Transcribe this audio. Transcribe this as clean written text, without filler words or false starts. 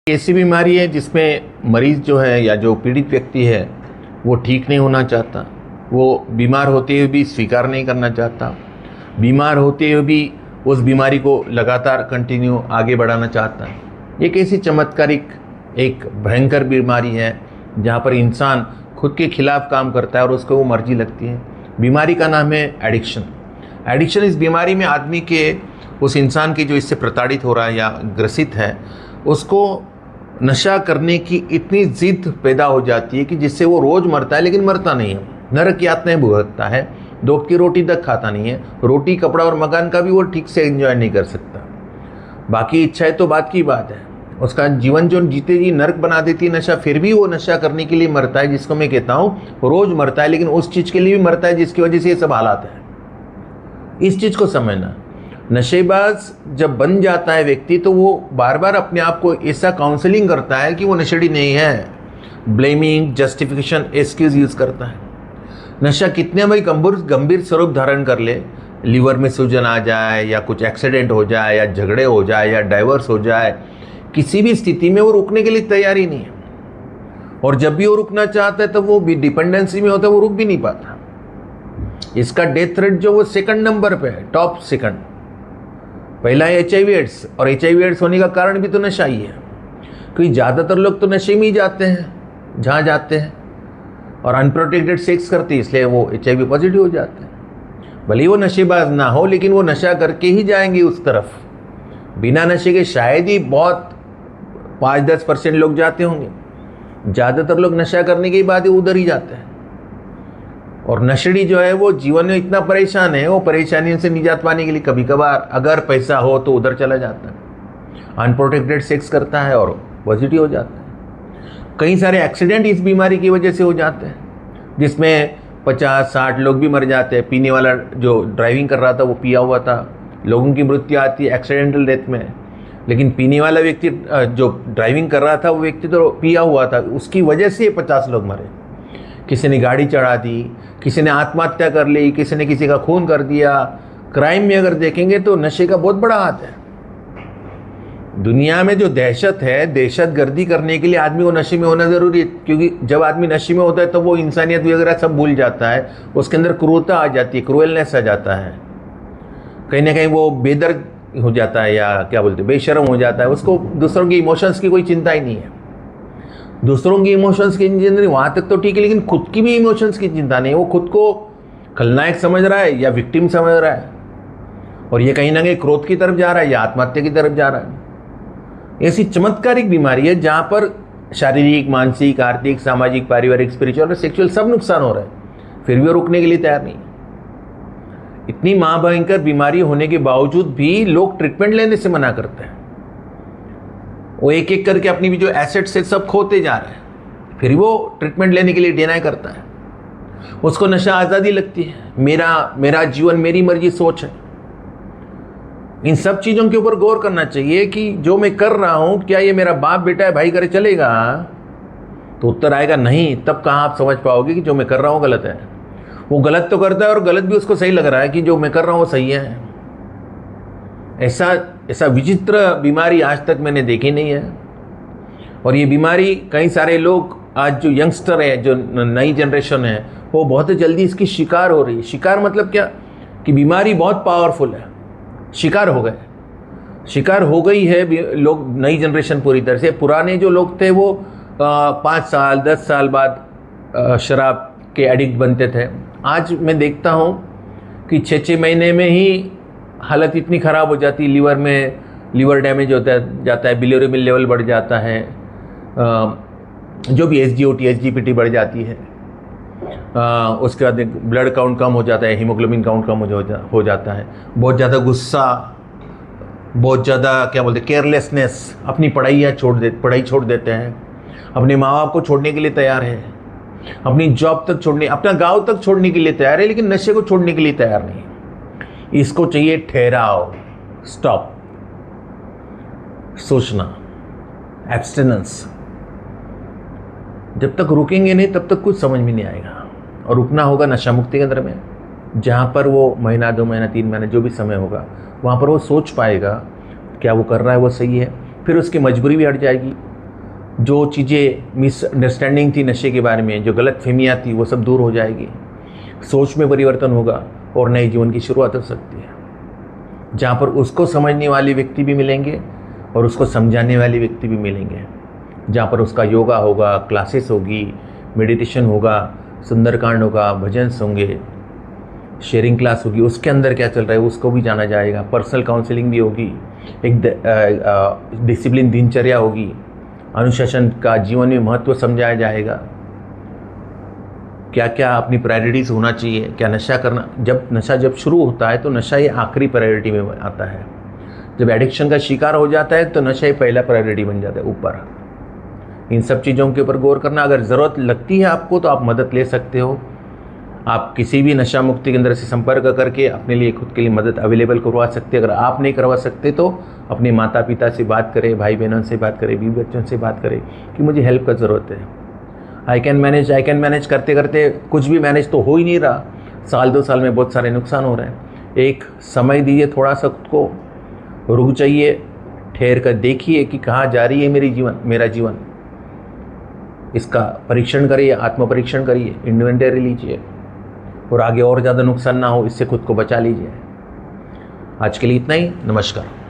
ऐसी बीमारी है जिसमें मरीज जो है या जो पीड़ित व्यक्ति है वो ठीक नहीं होना चाहता, वो बीमार होते हुए भी स्वीकार नहीं करना चाहता, बीमार होते हुए भी उस बीमारी को लगातार कंटिन्यू आगे बढ़ाना चाहता है। एक ऐसी चमत्कारिक एक भयंकर बीमारी है जहाँ पर इंसान खुद के खिलाफ काम करता है और उसको वो मर्जी लगती है। बीमारी का नाम है एडिक्शन। एडिक्शन इस बीमारी में आदमी के उस इंसान की जो इससे प्रताड़ित हो रहा है या ग्रसित है उसको नशा करने की इतनी जिद पैदा हो जाती है कि जिससे वो रोज़ मरता है लेकिन मरता नहीं है, नरक यातनाएं भुगतता है, दो की रोटी तक खाता नहीं है, रोटी कपड़ा और मकान का भी वो ठीक से एंजॉय नहीं कर सकता। बाकी इच्छाएं तो बात की बात है, उसका जीवन जो जीते जी नरक बना देती है नशा, फिर भी वो नशा करने के लिए मरता है, जिसको मैं कहता हूँ रोज़ मरता है लेकिन उस चीज़ के लिए भी मरता है जिसकी वजह से ये सब हालात है। इस चीज़ को समझना, नशेबाज जब बन जाता है व्यक्ति तो वो बार बार अपने आप को ऐसा काउंसलिंग करता है कि वो नशेड़ी नहीं है, ब्लेमिंग, जस्टिफिकेशन, एक्सक्यूज यूज़ करता है। नशा कितने भाई गंभीर स्वरूप धारण कर ले, लीवर में सूजन आ जाए या कुछ एक्सीडेंट हो जाए या झगड़े हो जाए या डाइवर्स हो जाए, किसी भी स्थिति में वो रुकने के लिए तैयार ही नहीं है। और जब भी वो रुकना चाहता है तो वो भी डिपेंडेंसी में होता है, वो रुक भी नहीं पाता। इसका डेथ रेट जो वो सेकंड नंबर पे है, टॉप सेकंड। पहला है HIV एड्स, और HIV एड्स होने का कारण भी तो नशा ही है, क्योंकि ज़्यादातर लोग तो नशे में ही जाते हैं जहाँ जाते हैं और अनप्रोटेक्टेड सेक्स करते हैं, इसलिए वो HIV पॉजिटिव हो जाते हैं। भले वो नशेबाज ना हो लेकिन वो नशा करके ही जाएंगे उस तरफ। बिना नशे के शायद ही बहुत 5-10% लोग जाते होंगे, ज़्यादातर लोग नशा करने के बाद ही उधर ही जाते हैं। और नशेड़ी जो है वो जीवन में इतना परेशान है, वो परेशानियों से निजात पाने के लिए कभी कभार अगर पैसा हो तो उधर चला जाता है, अनप्रोटेक्टेड सेक्स करता है और पॉजिटिव हो जाता है। कई सारे एक्सीडेंट इस बीमारी की वजह से हो जाते हैं, जिसमें 50-60 लोग भी मर जाते हैं। पीने वाला जो ड्राइविंग कर रहा था वो पिया हुआ था, लोगों की मृत्यु आती है एक्सीडेंटल डेथ में, लेकिन पीने वाला व्यक्ति जो ड्राइविंग कर रहा था वो व्यक्ति तो पिया हुआ था, उसकी वजह से 50 लोग मरे। किसी ने गाड़ी चढ़ा दी, किसी ने आत्महत्या कर ली, किसी ने किसी का खून कर दिया। क्राइम में अगर देखेंगे तो नशे का बहुत बड़ा हाथ है। दुनिया में जो दहशत है, दहशतगर्दी करने के लिए आदमी को नशे में होना ज़रूरी है, क्योंकि जब आदमी नशे में होता है तो वो इंसानियत वगैरह सब भूल जाता है, उसके अंदर क्रूरता आ जाती है, क्रूएलनेस आ जाता है, कहीं ना कहीं वो बेदर्द हो जाता है या क्या बोलते हैं बेशर्म हो जाता है। उसको दूसरों की इमोशंस की कोई चिंता ही नहीं है। दूसरों की इमोशंस की चिंता नहीं, वहाँ तक तो ठीक है, लेकिन खुद की भी इमोशंस की चिंता नहीं। वो खुद को खलनायक समझ रहा है या विक्टिम समझ रहा है, और ये कहीं ना कहीं क्रोध की तरफ जा रहा है या आत्महत्या की तरफ जा रहा है। ऐसी चमत्कारिक बीमारी है जहाँ पर शारीरिक, मानसिक, आर्थिक, सामाजिक, पारिवारिक, स्पिरिचुअल और सेक्सुअल सब नुकसान हो रहा है, फिर भी वो रुकने के लिए तैयार नहीं है। इतनी महाभयंकर बीमारी होने के बावजूद भी लोग ट्रीटमेंट लेने से मना करते हैं। वो एक एक करके अपनी भी जो एसेट्स है सब खोते जा रहे हैं, फिर वो ट्रीटमेंट लेने के लिए डिनाई करता है। उसको नशा आज़ादी लगती है, मेरा जीवन मेरी मर्जी सोच है। इन सब चीज़ों के ऊपर गौर करना चाहिए कि जो मैं कर रहा हूँ क्या ये मेरा बाप बेटा है भाई करे चलेगा? तो उत्तर आएगा नहीं। तब कहाँ आप समझ पाओगे कि जो मैं कर रहा हूँ गलत है। वो गलत तो करता है और गलत भी उसको सही लग रहा है कि जो मैं कर रहा हूँ वो सही है। ऐसा विचित्र बीमारी आज तक मैंने देखी नहीं है। और ये बीमारी कई सारे लोग आज जो यंगस्टर है, जो नई जनरेशन है, वो बहुत जल्दी इसकी शिकार हो रही है। शिकार मतलब क्या कि बीमारी बहुत पावरफुल है, शिकार हो गई है लोग, नई जनरेशन पूरी तरह से। पुराने जो लोग थे वो 5 साल 10 साल बाद शराब के एडिक्ट बनते थे। आज मैं देखता हूँ कि 6-6 महीने में ही हालत इतनी ख़राब हो जाती है, लीवर डैमेज होता जाता है, बिलिरुबिन लेवल बढ़ जाता है, जो भी SGOT SGPT बढ़ जाती है, उसके बाद ब्लड काउंट कम हो जाता है, हीमोग्लोबिन काउंट कम हो जाता है, बहुत ज़्यादा गुस्सा, बहुत ज़्यादा क्या बोलते केयरलेसनेस, अपनी पढ़ाई छोड़ देते हैं, अपने माँ बाप को छोड़ने के लिए तैयार है, अपनी जॉब तक छोड़ने, अपना गांव तक छोड़ने के लिए तैयार है, लेकिन नशे को छोड़ने के लिए तैयार नहीं। इसको चाहिए ठहराव, स्टॉप, सोचना, एब्स्टिनेंस। जब तक रुकेंगे नहीं तब तक कुछ समझ में नहीं आएगा। और रुकना होगा नशा मुक्ति केंद्र में, जहाँ पर वो महीना 2 महीना 3 महीना जो भी समय होगा वहाँ पर वो सोच पाएगा क्या वो कर रहा है वो सही है। फिर उसकी मजबूरी भी हट जाएगी, जो चीज़ें मिसअंडरस्टैंडिंग थी नशे के बारे में, जो गलत फहमियाँ थी, वो सब दूर हो जाएगी। सोच में परिवर्तन होगा और नए जीवन की शुरुआत हो सकती है, जहाँ पर उसको समझने वाले व्यक्ति भी मिलेंगे और उसको समझाने वाले व्यक्ति भी मिलेंगे, जहाँ पर उसका योगा होगा, क्लासेस होगी, मेडिटेशन होगा, सुंदरकांड होगा, भजन होंगे, शेयरिंग क्लास होगी, उसके अंदर क्या चल रहा है उसको भी जाना जाएगा, पर्सनल काउंसलिंग भी होगी, एक डिसिप्लिन दिनचर्या होगी, अनुशासन का जीवन में महत्व समझाया जाएगा, क्या क्या अपनी प्रायोरिटीज़ होना चाहिए, क्या नशा करना, नशा जब शुरू होता है तो नशा ये आखिरी प्रायोरिटी में आता है, जब एडिक्शन का शिकार हो जाता है तो नशा ही पहला प्रायोरिटी बन जाता है ऊपर। इन सब चीज़ों के ऊपर गौर करना, अगर ज़रूरत लगती है आपको तो आप मदद ले सकते हो। आप किसी भी नशा मुक्ति केंद्र से संपर्क करके अपने लिए खुद के लिए मदद अवेलेबल करवा सकते हैं। अगर आप नहीं करवा सकते तो अपने माता पिता से बात करें, भाई बहनों से बात करें, बीवी बच्चों से बात करें कि मुझे हेल्प का ज़रूरत है। आई कैन मैनेज करते करते कुछ भी मैनेज तो हो ही नहीं रहा, साल 2 साल में बहुत सारे नुकसान हो रहे हैं। एक समय दीजिए, थोड़ा सा खुद को रुक जाइए, ठहर कर देखिए कि कहाँ जा रही है मेरा जीवन। इसका परीक्षण करिए, आत्म परीक्षण करिए, इन्वेंटरी लीजिए और आगे और ज़्यादा नुकसान ना हो इससे खुद को बचा लीजिए। आज के लिए इतना ही। नमस्कार।